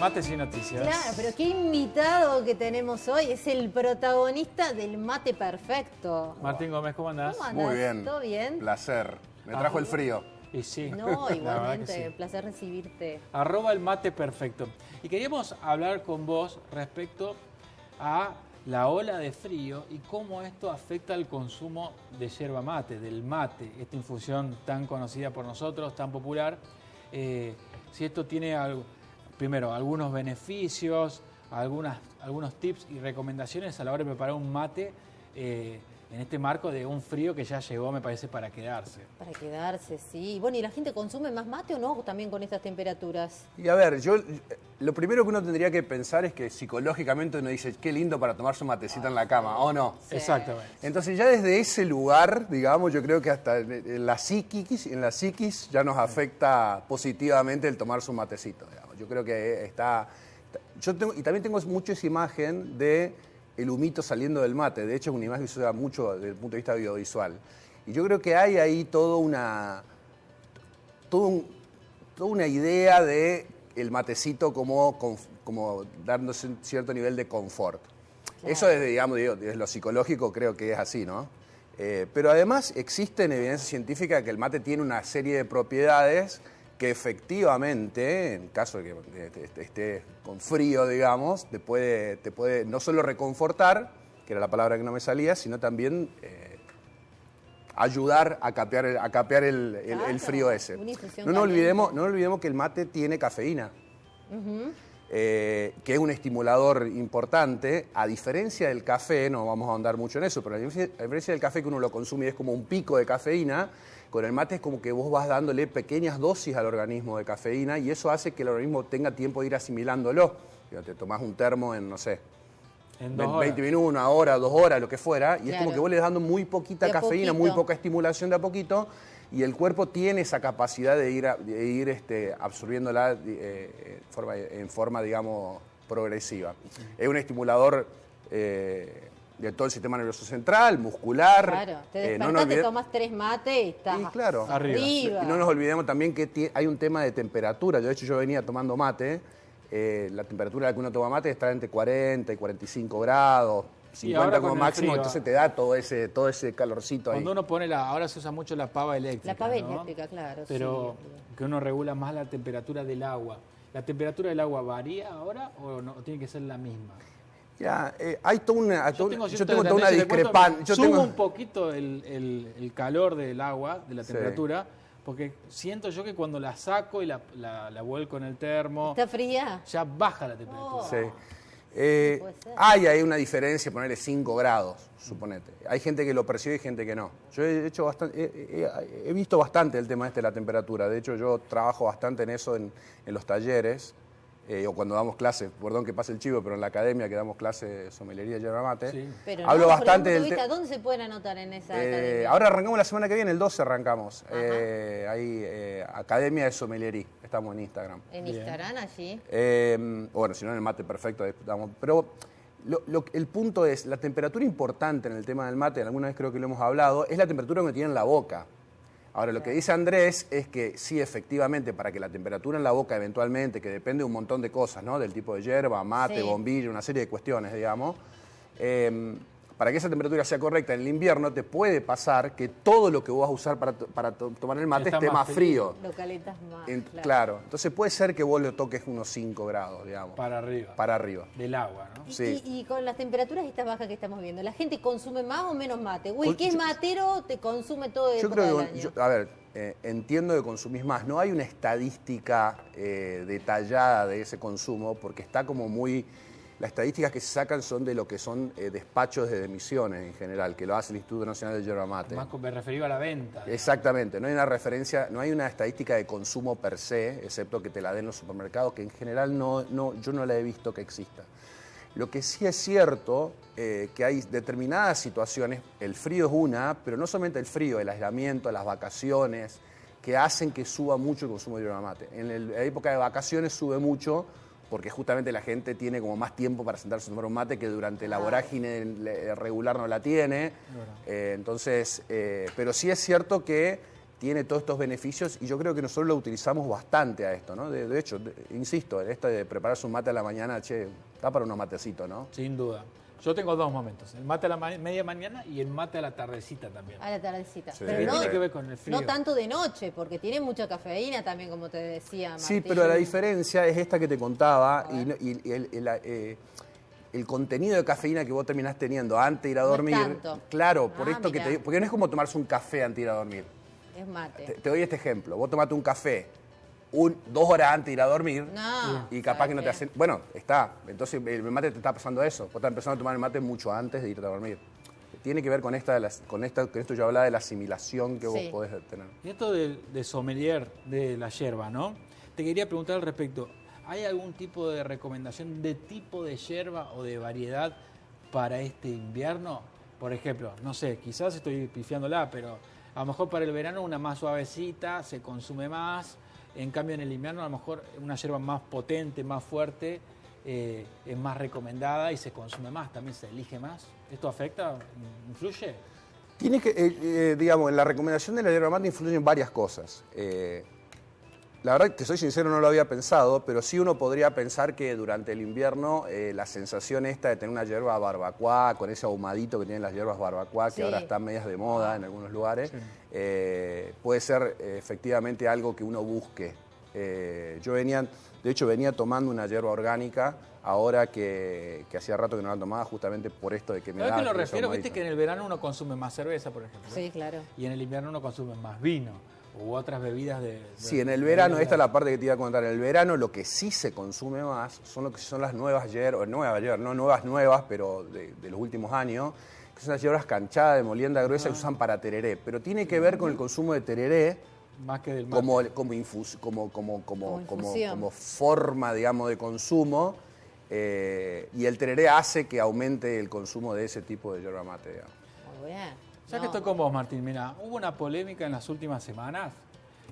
Mates y Noticias. Claro, pero qué invitado que tenemos hoy. Es el protagonista del mate perfecto. Martín Gómez, ¿cómo andás? ¿Cómo andás? Muy bien. ¿Todo bien? Placer. Me trajo el frío. Y sí. No, la verdad que igualmente, sí. placer recibirte. @ el mate perfecto. Y queríamos hablar con vos respecto a la ola de frío y cómo esto afecta al consumo de yerba mate, del mate, esta infusión tan conocida por nosotros, tan popular. Si esto tiene primero algunos beneficios, algunos tips y recomendaciones a la hora de preparar un mate en este marco de un frío que ya llegó, me parece, para quedarse. Para quedarse, sí. Bueno, ¿y la gente consume más mate o no también con estas temperaturas? Y a ver, lo primero que uno tendría que pensar es que psicológicamente uno dice, qué lindo para tomarse un matecito en la cama, ¿o no? Sí. Exactamente. Entonces ya desde ese lugar, digamos, yo creo que hasta en la psiquis ya nos afecta positivamente el tomarse un matecito, digamos. Yo creo que y también tengo mucho esa imagen de el humito saliendo del mate. De hecho, es una imagen que se usa mucho desde el punto de vista audiovisual. Y yo creo que hay ahí toda una idea de el matecito como dándose un cierto nivel de confort. Claro. Eso desde lo psicológico creo que es así, ¿no? Pero además existen evidencias científicas que el mate tiene una serie de propiedades que efectivamente, en caso de que esté con frío, digamos, te puede no solo reconfortar, que era la palabra que no me salía, sino también ayudar a capear el frío ese. No nos olvidemos que el mate tiene cafeína, que es un estimulador importante. A diferencia del café, no vamos a ahondar mucho en eso, pero a diferencia del café, que uno lo consume y es como un pico de cafeína, con el mate es como que vos vas dándole pequeñas dosis al organismo de cafeína y eso hace que el organismo tenga tiempo de ir asimilándolo. Te tomás un termo en, no sé, En 20 minutos, 1 hora, 2 horas, lo que fuera, y es como que vos le das dando muy poquita cafeína, poquito. muy poca estimulación de a poquito, y el cuerpo tiene esa capacidad de ir absorbiéndola en forma, digamos, progresiva. Es un estimulador de todo el sistema nervioso central, muscular. Claro, te despertás, te tomas 3 mates y estás arriba. Y no nos olvidemos también que hay un tema de temperatura. De hecho, yo venía tomando mate. La temperatura a la que uno toma mate está entre 40 y 45 grados, 50 como máximo, frío, entonces te da todo ese calorcito ahí. Cuando uno pone ahora se usa mucho la pava eléctrica. La pava ¿no? eléctrica, claro. Pero sí. Que uno regula más la temperatura del agua. ¿La temperatura del agua varía ahora o no, tiene que ser la misma? Ya, hay toda una, yo tengo toda una discrepancia. Subo un poquito el calor del agua, de la temperatura, porque siento yo que cuando la saco y la vuelco en el termo... ¿Está fría? Ya baja la temperatura. Sí. Hay ahí una diferencia, ponerle 5 grados, suponete. Hay gente que lo percibe y gente que no. Yo he visto bastante el tema de la temperatura. De hecho, yo trabajo bastante en eso en los talleres. O cuando damos clases, perdón que pase el chivo, pero en la academia que damos clases de sommelería y yerba mate, sí. Pero hablo bastante del tema. ¿Dónde se pueden anotar en esa academia? Ahora arrancamos la semana que viene, el 12 arrancamos. Academia de Sommelería, estamos en Instagram. ¿En Instagram allí? Bueno, si no en el mate perfecto, ahí estamos. Pero el punto es, la temperatura importante en el tema del mate, alguna vez creo que lo hemos hablado, es la temperatura que tiene en la boca. Ahora, lo que dice Andrés es que sí, efectivamente, para que la temperatura en la boca eventualmente, que depende de un montón de cosas, ¿no? Del tipo de yerba, mate, bombillo, una serie de cuestiones, digamos, para que esa temperatura sea correcta en el invierno, te puede pasar que todo lo que vos vas a usar para tomar el mate esté más frío. Lo calentas más, claro. Entonces puede ser que vos le toques unos 5 grados, digamos. Para arriba. Para arriba. Del agua, ¿no? Sí. Y con las temperaturas estas bajas que estamos viendo, ¿la gente consume más o menos mate? O el que es matero te consume todo el año. Entiendo que consumís más. No hay una estadística detallada de ese consumo porque está como muy... Las estadísticas que se sacan son de lo que son despachos de emisiones en general, que lo hace el Instituto Nacional de Yerba Mate. Más me refería a la venta. Exactamente, no hay una referencia, no hay una estadística de consumo per se, excepto que te la den los supermercados, que en general yo no la he visto que exista. Lo que sí es cierto, que hay determinadas situaciones, el frío es una, pero no solamente el frío, el aislamiento, las vacaciones, que hacen que suba mucho el consumo de yerba mate. En la época de vacaciones sube mucho, porque justamente la gente tiene como más tiempo para sentarse a tomar un mate que durante la vorágine regular no la tiene. Entonces, pero sí es cierto que tiene todos estos beneficios y yo creo que nosotros lo utilizamos bastante a esto, ¿no? De hecho, insisto, esto de prepararse un mate a la mañana, che, está para unos matecitos, ¿no? Sin duda. Yo tengo dos momentos, el mate a la media mañana y el mate a la tardecita también. A la tardecita. Sí. Pero no, tiene que ver con el frío. No tanto de noche, porque tiene mucha cafeína también, como te decía Martín. Sí, pero la diferencia es esta que te contaba y el contenido de cafeína que vos terminás teniendo antes de ir a dormir. No es tanto. Claro, por esto que mirá. te digo, porque no es como tomarse un café antes de ir a dormir. Es mate. Te doy este ejemplo. Vos tomate un café 2 horas antes de ir a dormir No, y capaz que no te ¿sabes hacen... Bueno, está. Entonces el mate te está pasando eso. Vos estás empezando a tomar el mate mucho antes de irte a dormir. Tiene que ver con esto yo hablaba de la asimilación que vos podés tener. Y esto de sommelier de la yerba, ¿no? Te quería preguntar al respecto. ¿Hay algún tipo de recomendación de tipo de yerba o de variedad para este invierno? Por ejemplo, no sé, quizás estoy pifiándola, pero a lo mejor para el verano una más suavecita, se consume más. En cambio, en el invierno, a lo mejor una yerba más potente, más fuerte, es más recomendada y se consume más, también se elige más. ¿Esto afecta? ¿Influye? Tiene que, digamos, en la recomendación de la yerba mate influyen varias cosas. La verdad, te soy sincero, no lo había pensado, pero sí uno podría pensar que durante el invierno la sensación esta de tener una yerba barbacoa, con ese ahumadito que tienen las yerbas barbacoa, que ahora están medias de moda en algunos lugares, puede ser efectivamente algo que uno busque. Yo venía tomando una yerba orgánica, ahora que hacía rato que no la tomaba, justamente por esto de que me da... ¿Sabes qué lo refiero? Viste que en el verano uno consume más cerveza, por ejemplo. Sí, claro. Y en el invierno uno consume más vino u otras bebidas Sí, en el verano, esta es la parte que te iba a contar, en el verano lo que sí se consume más son lo que son las nuevas yerbas, no nuevas, pero de los últimos años, que son las yerbas canchadas de molienda gruesa que se usan para tereré, pero tiene que ver con el consumo de tereré más que del mate. como forma, digamos, de consumo, y el tereré hace que aumente el consumo de ese tipo de yerba mate, digamos. Muy bien. Ya que estoy con vos, Martín, mira, hubo una polémica en las últimas semanas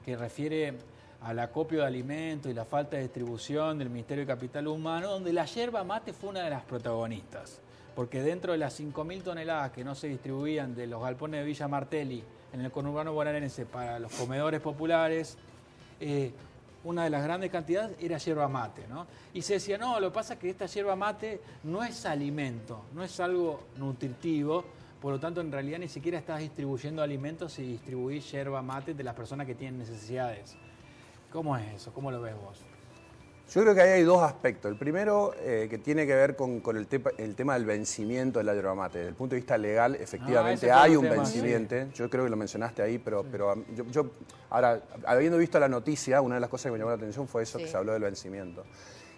que refiere al acopio de alimentos y la falta de distribución del Ministerio de Capital Humano, donde la yerba mate fue una de las protagonistas. Porque dentro de las 5.000 toneladas que no se distribuían de los galpones de Villa Martelli en el conurbano bonaerense para los comedores populares, una de las grandes cantidades era yerba mate, ¿no? Y se decía, no, lo que pasa es que esta yerba mate no es alimento, no es algo nutritivo. Por lo tanto, en realidad ni siquiera estás distribuyendo alimentos y distribuís yerba mate de las personas que tienen necesidades. ¿Cómo es eso? ¿Cómo lo ves vos? Yo creo que ahí hay dos aspectos. El primero, que tiene que ver con el tema del vencimiento de la yerba mate. Desde el punto de vista legal, efectivamente hay un vencimiento. Sí. Yo creo que lo mencionaste ahí, pero yo ahora, habiendo visto la noticia, una de las cosas que me llamó la atención fue eso, que se habló del vencimiento.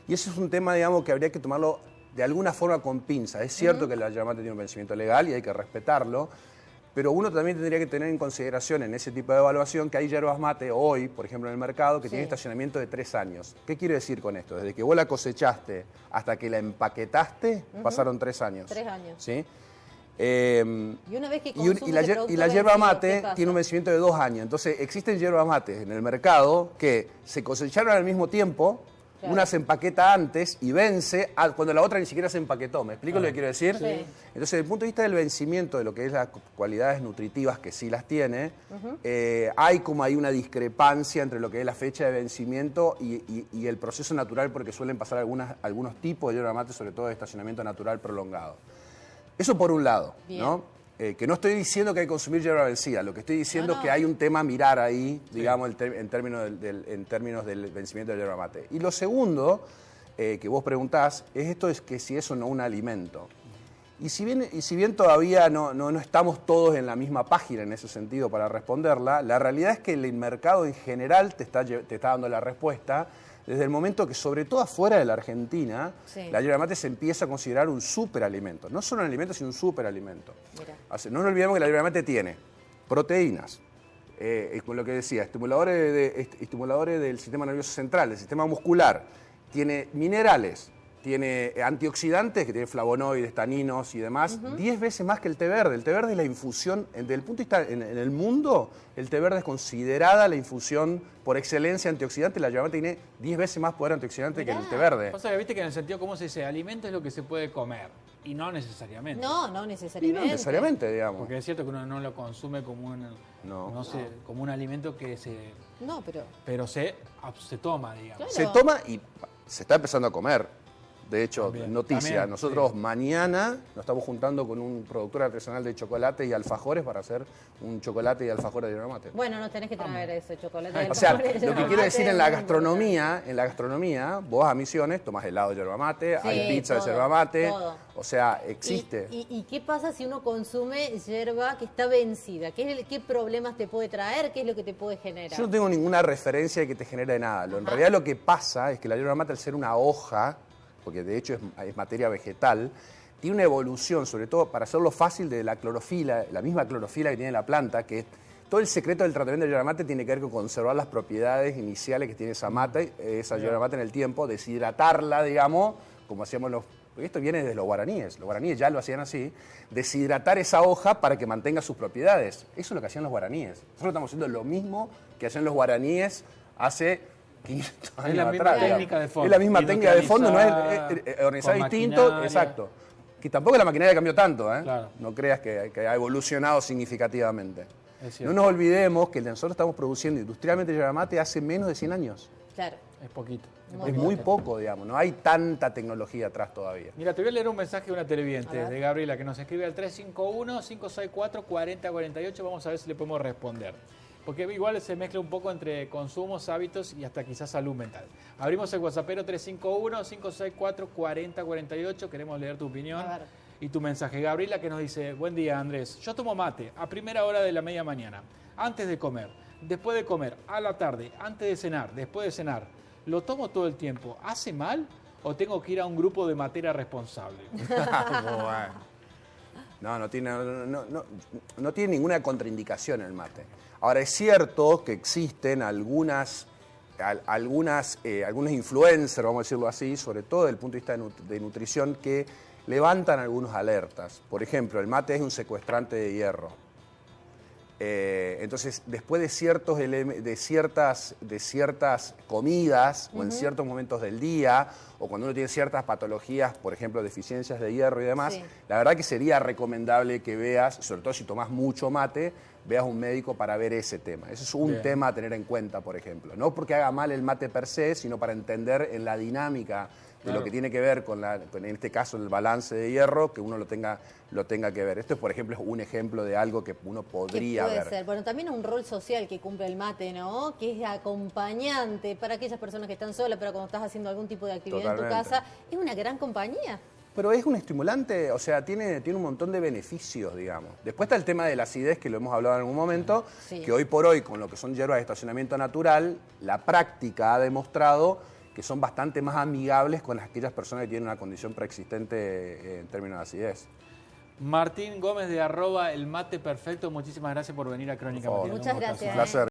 Y ese es un tema, digamos, que habría que tomarlo de alguna forma con pinza. Es cierto que la yerba mate tiene un vencimiento legal y hay que respetarlo, pero uno también tendría que tener en consideración en ese tipo de evaluación que hay yerbas mate hoy, por ejemplo, en el mercado, que tienen estacionamiento de 3 años. ¿Qué quiere decir con esto? Desde que vos la cosechaste hasta que la empaquetaste, pasaron 3 años. 3 años. ¿Sí? Y una vez que y la yerba mate tiene un vencimiento de 2 años. Entonces, existen yerbas mates en el mercado que se cosecharon al mismo tiempo. Claro. Una se empaqueta antes y vence cuando la otra ni siquiera se empaquetó. ¿Me explico lo que quiero decir? Sí. Entonces, desde el punto de vista del vencimiento, de lo que es las cualidades nutritivas, que sí las tiene, hay como hay una discrepancia entre lo que es la fecha de vencimiento y el proceso natural, porque suelen pasar algunos tipos de yerba mate, sobre todo de estacionamiento natural prolongado. Eso por un lado, ¿no? Que no estoy diciendo que hay que consumir yerba vencida, lo que estoy diciendo es que hay un tema a mirar ahí, digamos, en términos del vencimiento de yerba mate. Y lo segundo, que vos preguntás, es esto, es que si es o no un alimento. Y si bien todavía no estamos todos en la misma página en ese sentido para responderla, la realidad es que el mercado en general te está dando la respuesta. Desde el momento que, sobre todo afuera de la Argentina, la yerba mate se empieza a considerar un superalimento. No solo un alimento, sino un superalimento. No nos olvidemos que la yerba mate tiene proteínas, con lo que decía, estimuladores del sistema nervioso central, del sistema muscular, tiene minerales, tiene antioxidantes, que tiene flavonoides, taninos y demás, 10 veces más que el té verde. El té verde es la infusión, desde el punto de vista en el mundo, el té verde es considerada la infusión por excelencia antioxidante. La yerba mate tiene 10 veces más poder antioxidante que el té verde. O sea, viste que en el sentido, ¿cómo se dice? Alimento es lo que se puede comer. Y no necesariamente. No necesariamente. Y no necesariamente, digamos. Porque es cierto que uno no lo consume como como un alimento que se... No, pero se toma, digamos. Claro. Se toma y se está empezando a comer. De hecho, También, noticia, nosotros mañana nos estamos juntando con un productor artesanal de chocolate y alfajores para hacer un chocolate y alfajores de yerba mate. Bueno, nos tenés que traer ese chocolate. O sea, lo que quiero decir en la gastronomía, vos a Misiones tomás helado de yerba mate, hay pizza de yerba mate, o sea, existe. ¿Y qué pasa si uno consume yerba que está vencida? ¿Qué problemas te puede traer? ¿Qué es lo que te puede generar? Yo no tengo ninguna referencia de que te genere nada. En realidad lo que pasa es que la yerba mate, al ser una hoja, porque de hecho es materia vegetal, tiene una evolución, sobre todo para hacerlo fácil, de la clorofila, la misma clorofila que tiene la planta, que todo el secreto del tratamiento de yerba mate tiene que ver con conservar las propiedades iniciales que tiene esa yerba mate en el tiempo, deshidratarla, digamos, como hacíamos porque esto viene de los guaraníes ya lo hacían así, deshidratar esa hoja para que mantenga sus propiedades. Eso es lo que hacían los guaraníes. Nosotros estamos haciendo lo mismo que hacían los guaraníes hace 500 años es la misma técnica de fondo. Es la misma técnica de fondo, no es organizar distinto, exacto. Que tampoco la maquinaria cambió tanto, ¿eh? Claro. No creas que ha evolucionado significativamente. No nos olvidemos que nosotros estamos produciendo industrialmente yerba mate hace menos de 100 años. Claro. Es poquito. Es muy poco, digamos, no hay tanta tecnología atrás todavía. Mira, te voy a leer un mensaje de una televidente, de Gabriela, que nos escribe al 351-564-4048. Vamos a ver si le podemos responder. Porque igual se mezcla un poco entre consumos, hábitos y hasta quizás salud mental. Abrimos el WhatsAppero 351-564-4048. Queremos leer tu opinión y tu mensaje. Gabriela, que nos dice: buen día, Andrés. Yo tomo mate a primera hora de la media mañana, antes de comer, después de comer, a la tarde, antes de cenar, después de cenar. Lo tomo todo el tiempo. ¿Hace mal o tengo que ir a un grupo de matera responsable? No tiene ninguna contraindicación el mate. Ahora, es cierto que existen algunos influencers, vamos a decirlo así, sobre todo desde el punto de vista de nutrición, que levantan algunas alertas. Por ejemplo, el mate es un secuestrante de hierro. Entonces, después de ciertas comidas o en ciertos momentos del día, o cuando uno tiene ciertas patologías, por ejemplo, deficiencias de hierro y demás, la verdad que sería recomendable que veas, sobre todo si tomás mucho mate, veas un médico para ver ese tema. Ese es un tema a tener en cuenta, por ejemplo. No porque haga mal el mate per se, sino para entender en la dinámica de lo que tiene que ver con en este caso, el balance de hierro, que uno lo tenga que ver. Esto, por ejemplo, es un ejemplo de algo que uno podría ver. Puede ser. Bueno, también un rol social que cumple el mate, ¿no? Que es acompañante para aquellas personas que están solas, pero cuando estás haciendo algún tipo de actividad en tu casa, es una gran compañía. Pero es un estimulante, o sea, tiene un montón de beneficios, digamos. Después está el tema de la acidez, que lo hemos hablado en algún momento, que hoy por hoy, con lo que son hierbas de estacionamiento natural, la práctica ha demostrado que son bastante más amigables con aquellas personas que tienen una condición preexistente en términos de acidez. Martín Gómez de @elmateperfecto, muchísimas gracias por venir a Crónica Matinal. Muchas gracias. Un placer.